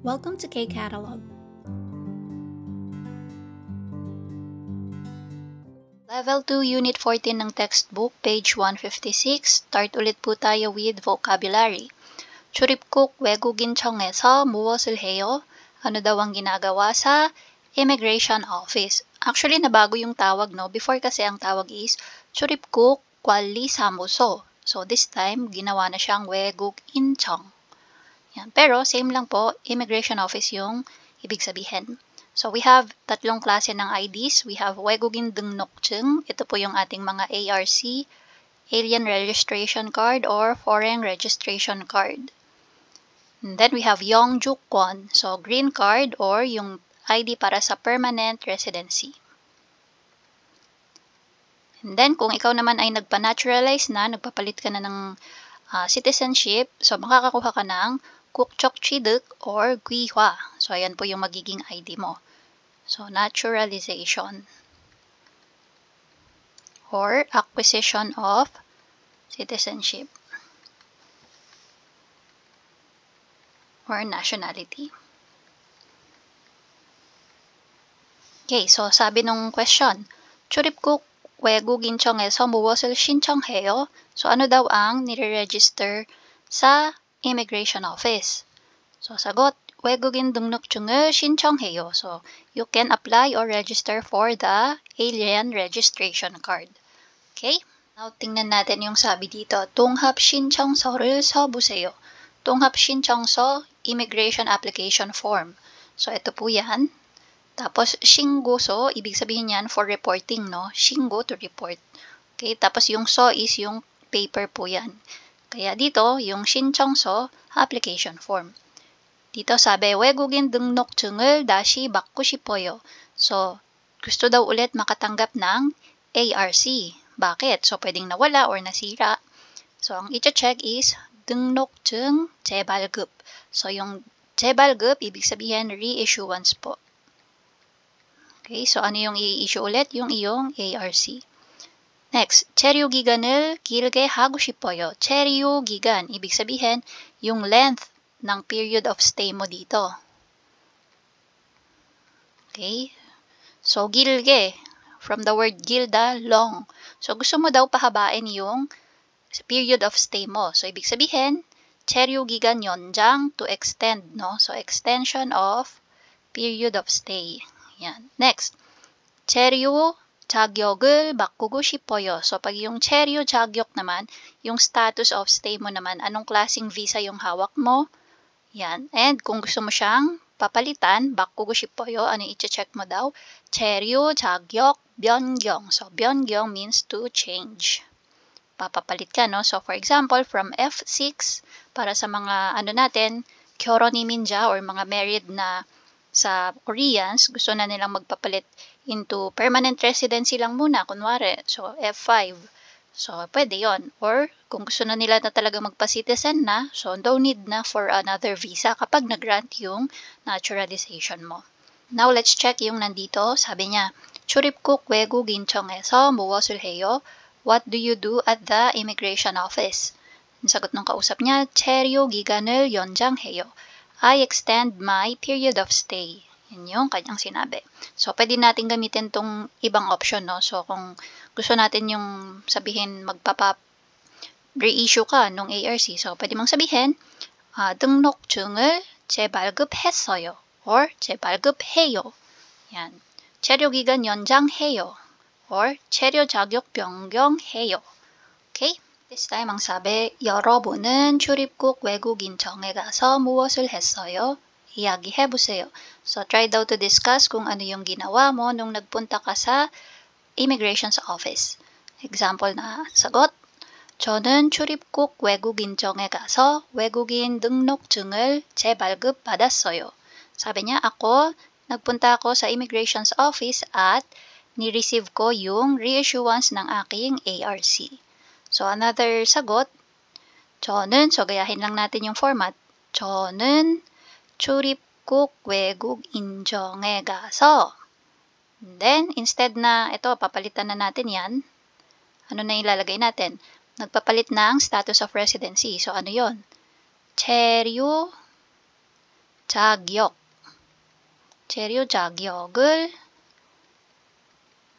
Welcome to K-Catalog. Level 2, Unit 14 ng textbook, page 156. Start ulit po tayo with vocabulary. 출입국 외국인청에서 무엇을 해요? Ano daw ang ginagawa sa immigration office? Actually, nabago yung tawag, no? Before kasi ang tawag is 출입국 관리사무소. So, this time, ginawa na siyang 외국인청. Yan. Pero, same lang po, immigration office yung ibig sabihin. So, we have tatlong klase ng IDs. We have 외국인 등록증. Ito po yung ating mga ARC, Alien Registration Card, or Foreign Registration Card. And then, we have 영주권. So, green card or yung ID para sa permanent residency. And then, kung ikaw naman ay nagpa-naturalize na, nagpapalit ka na ng citizenship, so makakakuha ka ng 국적 취득 or 귀화. So, ayan po yung magiging ID mo. So, naturalization or acquisition of citizenship or nationality. Okay, so sabi nung question, 출입국 외국인청에서 무엇을 신청해요? So, ano daw ang nire-register sa immigration office? So, sagot, 외국인 등록증을 신청해요. So, you can apply or register for the alien registration card. Okay? Now, tingnan natin yung sabi dito. 통합 신청서를 써보세요. 통합 신청서, immigration application form. So, ito po yan. Tapos, 신고서, ibig sabihin yan for reporting, no? 신고 to report. Okay? Tapos, yung so is yung paper po yan. Kaya dito, yung 신청서, application form. Dito sabi, 외국인 등록증을 다시 받고 싶어요. So, gusto daw ulit makatanggap ng ARC. Bakit? So, pwedeng nawala or nasira. So, ang i-check is 등록증 재발급. So, yung 재발급, ibig sabihin reissuance po. Okay, so ano yung i-issue ulit? Yung iyong ARC. Next, 체류 기간을 길게 하고 싶어요. 체류 기간, ibig sabihin, yung length ng period of stay mo dito. Okay? So, 길게, from the word gilda, long. So, gusto mo daw pahabain yung period of stay mo. So, ibig sabihin, 체류 기간 연장 to extend, no? So, extension of period of stay. Yan. Next, 체류 자격을 바꾸고 싶어요. So, pag yung 체류 자격 naman, yung status of stay mo naman, anong klaseng visa yung hawak mo? Yan. And kung gusto mo siyang papalitan, 바꾸고 싶어요, ano i-check mo daw? 체류 자격 변경. So, 변경 means to change. Papapalit ka, no? So, for example, from F6, para sa mga, natin, 결혼 이민자 or mga married na sa Koreans, gusto na nilang magpapalit into permanent residency lang muna, kunwari. So, F5. So, pwede yon. Or, kung gusto na nila na talaga magpa-citizen na, so, don't need na for another visa kapag nag-grant yung naturalization mo. Now, let's check yung nandito. Sabi niya, 출입국 외국인청에서 무엇을 해요? What do you do at the immigration office? Ang sagot ng kausap niya, 체류 기간을 연장해요. I extend my period of stay. Yan yung kanyang sinabi. So, pwede natin gamitin tong ibang option, no? So, kung gusto natin yung sabihin reissue ka nung ARC. So, pwede mong sabihin, 등록증을 재발급했어요. Or 재발급해요. Yan. 체류기간 연장해요. Or 체류 자격 변경해요. Okay? This time, ang sabi, 여러분은 출입국 외국인청에 가서 무엇을 했어요? 이야기해보세요. So, try daw to discuss kung ano yung ginawa mo nung nagpunta ka sa immigration's office. Example na sagot, 저는 출입국 외국인청에 가서 외국인 등록증을 재발급받았어요. Sabi niya, nagpunta ako sa immigration's office at ni-receive ko yung reissuance ng aking ARC. So, another sagot, 저는, so gayahin lang natin yung format, 저는 출입국 외국인청에 가서, and then, instead na, ito, papalitan na natin yan, ano na ilalagay natin? Nagpapalit ng status of residency. So, ano yon? 체류 자격. 재료 자격을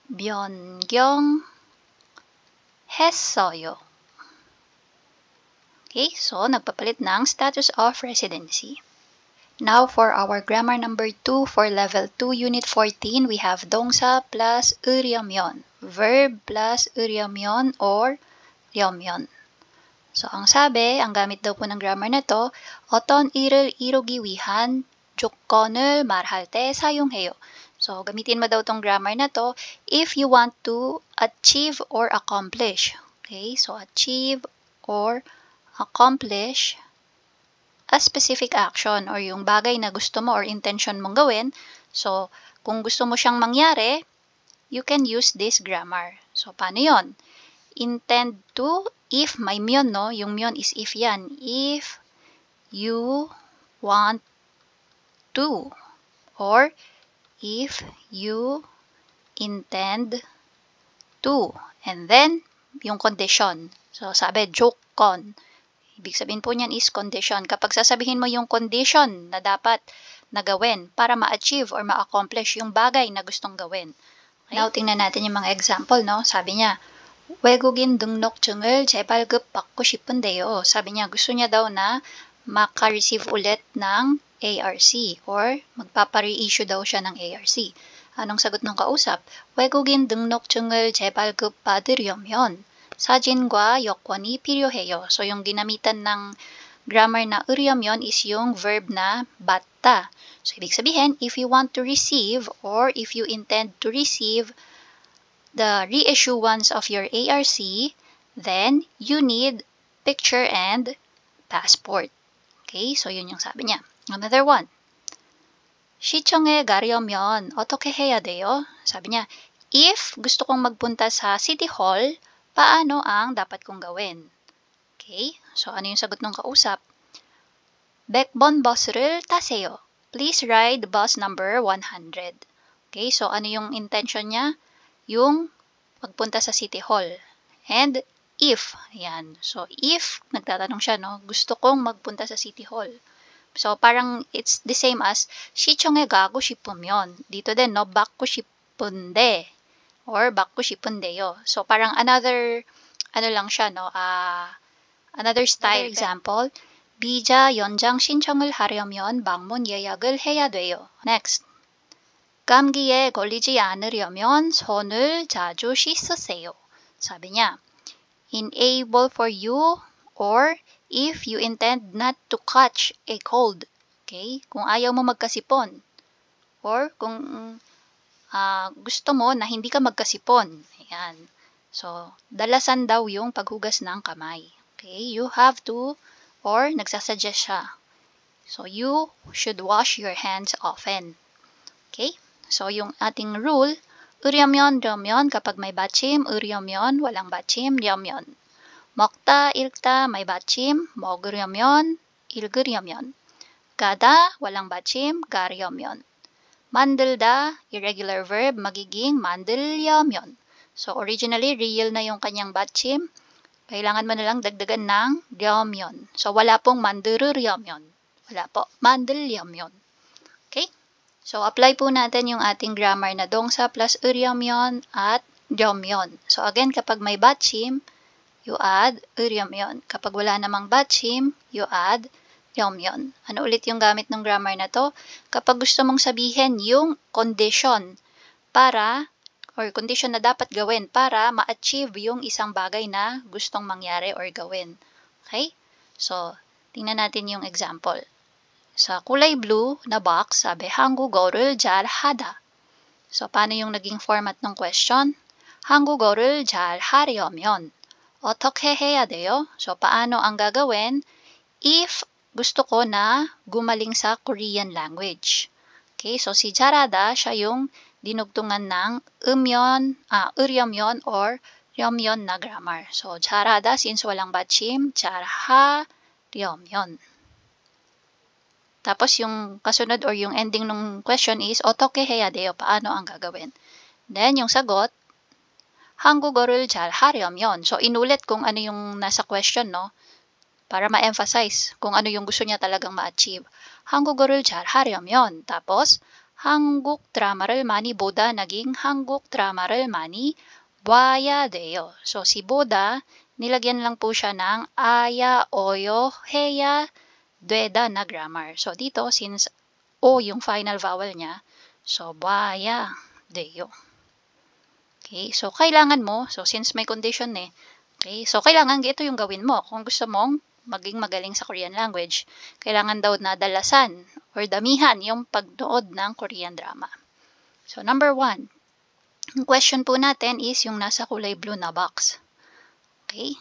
변경했어요. Okay, so nagpapalit ng status of residency. Now for our grammar number 2 for level 2 unit 14, we have 동사 plus 으려면, verb plus 으려면 or 려면. So ang sabi, ang gamit daw po ng grammar na to, 어떤 일을 이루기 위한 조건을 말할 때 사용해요. So gamitin mo daw tong grammar na to if you want to achieve or accomplish. Okay, so achieve or accomplish a specific action or yung bagay na gusto mo or intention mong gawin. So, kung gusto mo siyang mangyari, you can use this grammar. So, paano yon? Intend to, if may myon, no? Yung myon is if yan. If you want to. Or, if you intend to. And then, yung condition. So, sabi, jokon. Ibig sabihin po niyan is condition. Kapag sasabihin mo yung condition na dapat na gawin para ma-achieve or ma-accomplish yung bagay na gustong gawin. Okay? Now, tingnan natin yung mga example, no? Sabi niya, 외국인 등록증을 재발급받고 싶은데요. Sabi niya, gusto niya daw na maka-receive ulit ng ARC or magpapa-reissue daw siya ng ARC. Anong sagot ng kausap? 외국인 등록증을 재발급받으려면 사진과 여권이 필요해요. So, yung ginamitan ng grammar na 으려면 is yung verb na 받다. So, ibig sabihin, if you want to receive or if you intend to receive the reissuance of your ARC, then you need picture and passport. Okay, so yun yung sabi niya. Another one. 시청에 가려면 어떻게 해야 돼요? Sabi niya, if gusto kong magpunta sa City Hall, paano ang dapat kong gawin? Okay, so ano yung sagot ng kausap? 100번 버스를 타세요. Please ride bus number 100. Okay, so ano yung intention niya? Yung magpunta sa City Hall. And if, ayan. So if, nagtatanong siya, no? Gusto kong magpunta sa City Hall. So parang it's the same as 시청에 가고 싶으면. Dito din, no? 받고 싶은데. Or 받고 싶은데요. So parang another, ano lang siya, no? Another style. Example, 비자 연장 신청을 하려면 방문 예약을 해야 돼요. Next. 감기에 걸리지 않으려면 손을 자주 씻으세요. 사비 niya, enable for you or if you intend not to catch a cold. Okay? Kung ayaw mo magkasipon. Or kung gusto mo na hindi ka magkasipon. Ayan. So, dalasan daw yung paghugas ng kamay. Okay? You have to, or nagsasuggest siya. So, you should wash your hands often. Okay? So, yung ating rule, 으려면, 려면, kapag may 받침, 으려면, walang 받침, 려면. 먹다, 읽다, may 받침, 먹으려면, 읽으려면. 가다, walang 받침, 가려면. 만들다, irregular verb, magiging 만들려면. So, originally, real na yung kanyang 받침. Kailangan mo na lang dagdagan ng 려면. So, wala pong 만들으려면. Wala po. 만들려면. Okay? So, apply po natin yung ating grammar na 동사 plus 으려면 at 려면. So, again, kapag may 받침, you add 으려면. Kapag wala namang 받침, you add 려면. Ano ulit yung gamit ng grammar na to? Kapag gusto mong sabihin yung condition para, or condition na dapat gawin para ma-achieve yung isang bagay na gustong mangyari or gawin. Okay? So, tingnan natin yung example. Sa kulay blue na box, sabi, 한국어를 잘 하다. So, paano yung naging format ng question? 한국어를 잘 하려면 어떻게 해야 돼요? So, paano ang gagawin if gusto ko na gumaling sa Korean language. Okay, so si 잘하다, siya yung dinugtungan ng 으려면 or 려면 na grammar. So, 잘하다, since walang 받침, 잘하려면. Tapos yung kasunod or yung ending ng question is, 어떻게 해야 돼요? Paano ang gagawin? Then, yung sagot, 한국어를 잘 하려면. So, inulit kung ano yung nasa question, no? para ma-emphasize kung ano yung gusto niya talagang ma-achieve. 한국어를 잘하려면 tapos 한국 드라마를 많이 보다 naging 한국 드라마를 많이 봐야 돼요. So si 보다 nilagyan lang po siya ng aya, oyo, heya, 되다 na grammar. So dito since o yung final vowel niya, so 봐야 돼요. Okay, so kailangan mo, so since may condition okay, so kailangan ito yung gawin mo. Kung gusto mong maging magaling sa Korean language, kailangan daw na dalasan or damihan yung pagnood ng Korean drama. So number 1, yung question po natin is yung nasa kulay blue na box. Okay?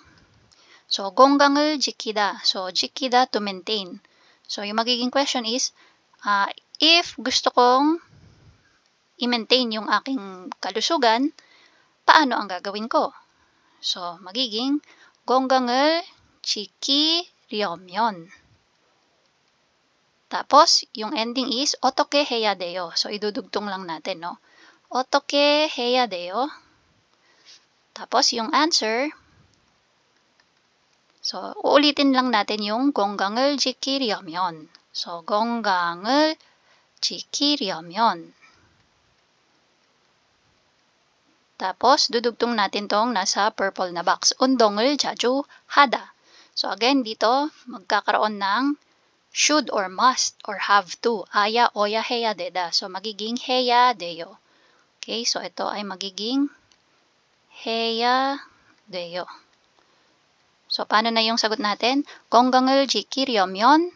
So 건강을 지키다. So 지키다 to maintain. So yung magiging question is, if gusto kong i-maintain yung aking kalusugan, paano ang gagawin ko? So magiging 건강을 지키려면. Tapos, yung ending is 어떻게 해야 돼요? So idudugtong lang natin, no? 어떻게 해야 돼요? Tapos yung answer, so uulitin lang natin yung 건강을 지키려면. So 건강을 지키려면. Tapos, dudugtong natin tong nasa purple na box. 운동을 자주 하다. So again, dito, magkakaroon ng should or must or have to. aya, oya, heya, deda. So magiging heya, deyo. Okay, so ito ay magiging heya, deyo. So paano na yung sagot natin? 건강을 지키려면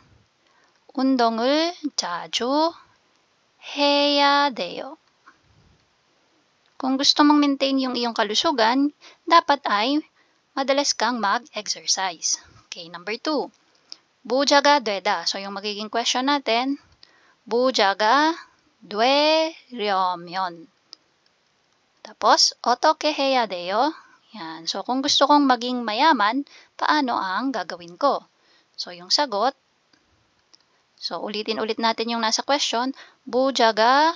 운동을 자주 해야 돼요. Kung gusto mong maintain yung iyong kalusugan, dapat ay madalas kang mag-exercise. Okay, number 2. 부자가 되다. So, yung magiging question natin, 부자가 되려면. Tapos, 어떻게 해야 돼요? Yan. So, kung gusto kong maging mayaman, paano ang gagawin ko? So, yung sagot, so, ulitin ulit natin yung nasa question, 부자가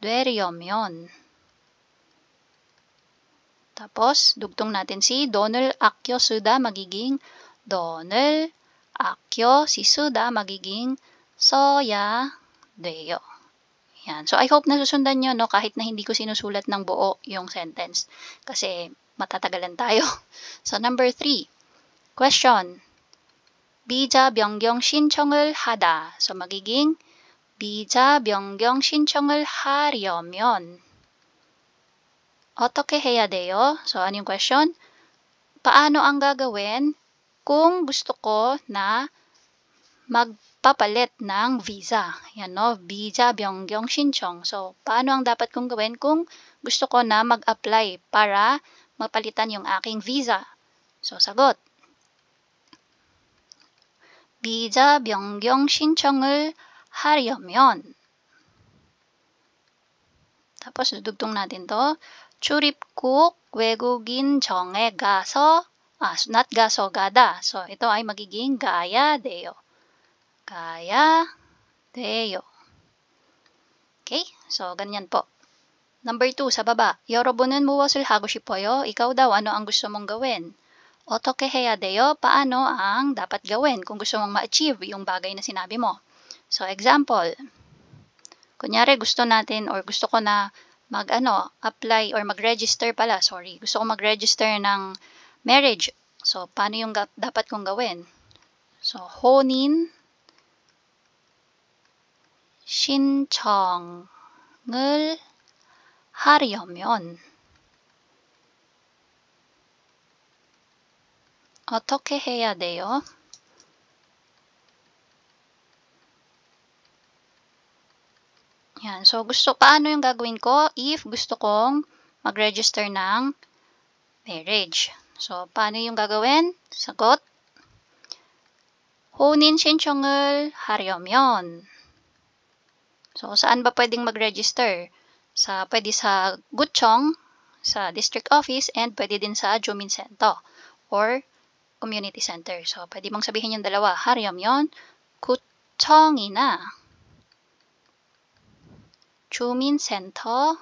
되려면. Tapos, dugtong natin si 돈을 아껴 쓰다 magiging 돈을 아껴 si 쓰다 magiging 써야 돼요. Yan. So, I hope nasusundan nyo, no, kahit na hindi ko sinusulat ng buo yung sentence. Kasi matatagalan tayo. So, number 3. Question. 비자 변경 신청을 하다. So, magiging 비자 변경 신청을 하려면 어떻게 해야 돼요? So, ano yung question? Paano ang gagawin kung gusto ko na magpapalit ng visa? Yan, no? 비자 변경 신청. So, paano ang dapat kong gawin kung gusto ko na mag-apply para mapalitan yung aking visa? So, sagot. 비자 변경 신청을 하려면. Tapos, dudugtong natin to. 출입국 외국인정에 가서, not 가서, 가다. So, ito ay magiging 가야 돼요. 가야 돼요. Okay? So, ganyan po. Number 2, sa baba. 여러분은 무엇을 하고 싶어요? Ikaw daw, ano ang gusto mong gawin? 어떻게 해야 돼요? Paano ang dapat gawin kung gusto mong ma-achieve yung bagay na sinabi mo? So, example. Kunyari, gusto natin or gusto ko na apply or mag-register pala, sorry. Gusto ko mag-register ng marriage. So, paano yung dapat kong gawin? So, 혼인 신청을 하려면 어떻게 해야 돼요? Yan. So, paano yung gagawin ko if gusto kong mag-register ng marriage? So, paano yung gagawin? Sagot. 혼인 신청을 하려면. So, saan ba pwedeng mag-register? Pwede sa Guchong, sa district office, and pwede din sa Juminsento or community center. So, pwede mong sabihin yung dalawa. 하려면 구청이나 주민센터에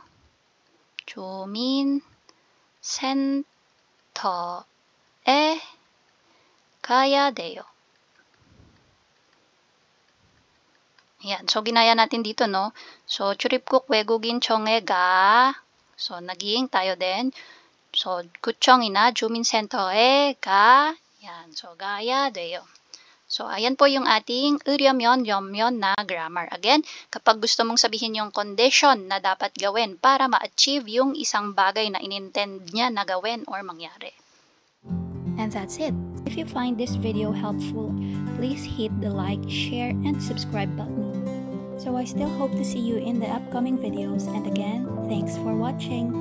가야 돼요. Ayan. So, ginaya natin dito, no? So, 출입국 외국인 청에 가. So, naging tayo din. So, 구청이나 주민센터에 가. Yan. So, gaya 돼요. So, ayan po yung ating 으려면, 염면 na grammar. Again, kapag gusto mong sabihin yung condition na dapat gawin para ma-achieve yung isang bagay na inintend niya na gawin or mangyari. And that's it. If you find this video helpful, please hit the like, share, and subscribe button. So I still hope to see you in the upcoming videos, and again, thanks for watching.